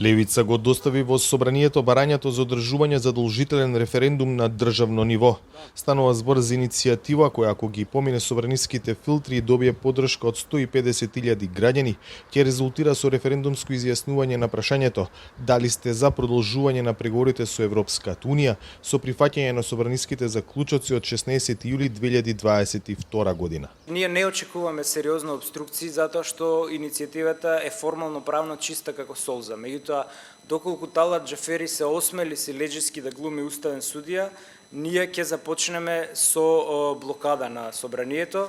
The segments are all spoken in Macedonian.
Левица го достави во собранието барањето за одржување задолжителен референдум на државно ниво. Станува збор за иницијатива која, ако ги помине собраниските филтри и добие подршка од 150.000 граѓани, ќе резултира со референдумско изјаснување на прашањето дали сте за продолжување на преговорите со Европската Унија со прифаќање на собраниските заклучоци од 16 јули 2022 година. Ние не очекуваме сериозни обструкции затоа што иницијативата е формално правно чиста како солза. Меѓутоа, доколку Талат Џафери се осмели силеџиски да глуми уставен судија, ние ќе започнеме со блокада на собранието.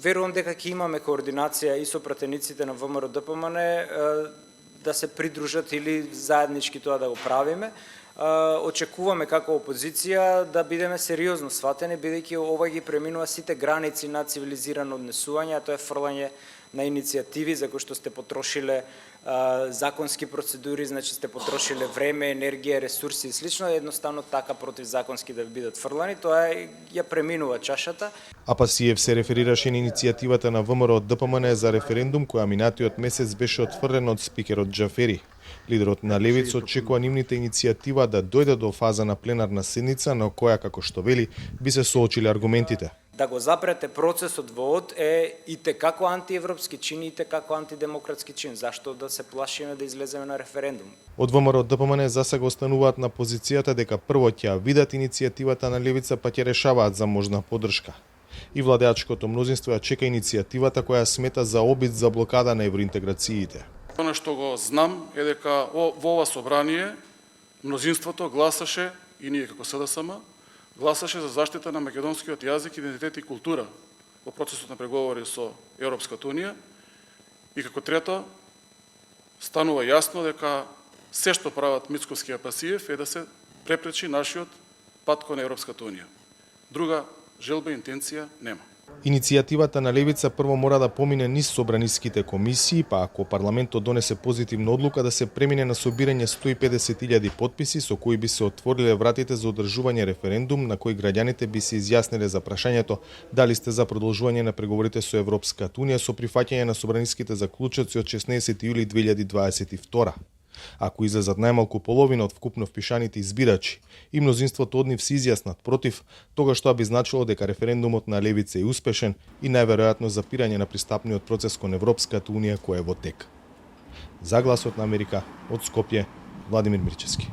Верувам дека ќе имаме координација и со пратениците на ВМРО ДПМН да се придружат или заеднички тоа да го правиме. Очекуваме како опозиција да бидеме сериозно сватени, бидејќи ова ги преминува сите граници на цивилизирано однесување, а тоа е фрлање на иницијативи за кои што сте потрошиле законски процедури, значи сте потрошиле време, енергија, ресурси и слично, едноставно така противзаконски да бидат фрлани, тоа ја преминува чашата. Апасиев се реферираше на иницијативата на ВМРО ДПМН за референдум која минатиот месец беше отфрлена од спикерот Џафери. Лидерот на Левица очекува нивните иницијатива да дојде до фаза на пленарна седница на која, како што вели, би се соочиле аргументите. Да го запрете процесот во ОД е и како антиевропски чин и како антидемократски чин. Зашто да се плашиме да излеземе на референдум? Од ВМРО ДПМН засега остануваат на позицијата дека прво ќе видат иницијативата на Левица па ќе решаваат за можна подршка. И владеачкото мнозинство ја чека иницијативата која смета за обид за блокада на евроинтеграциите. Оно што го знам е дека во ова собрание мнозинството гласаше, и ние како СДСМ, гласаше за заштита на македонскиот јазик, идентитет и култура во процесот на преговори со Европската Унија. И како трето, станува јасно дека се што прават Мицковски и Апасиев е да се препречи нашиот пат кон Европската Унија. Друга желба и интенција нема. Иницијативата на Левица прво мора да помине низ собраниските комисии, па ако парламентот донесе позитивна одлука да се премине на собирање 150.000 потписи со кои би се отвориле вратите за одржување референдум на кој граѓаните би се изјасниле за прашањето дали сте за продолжување на преговорите со Европската Унија со прифаќање на собраниските заклучоци од 16 јули 2022. Ако излезат најмалку половина од вкупно впишаните избирачи и мнозинството од нив се изјаснат против, тогаш тоа би значило дека референдумот на Левица е успешен и најверојатно запирање на пристапниот процес кон Европската Унија кој е во тек. За Гласот на Америка, од Скопје, Владимир Мирчевски.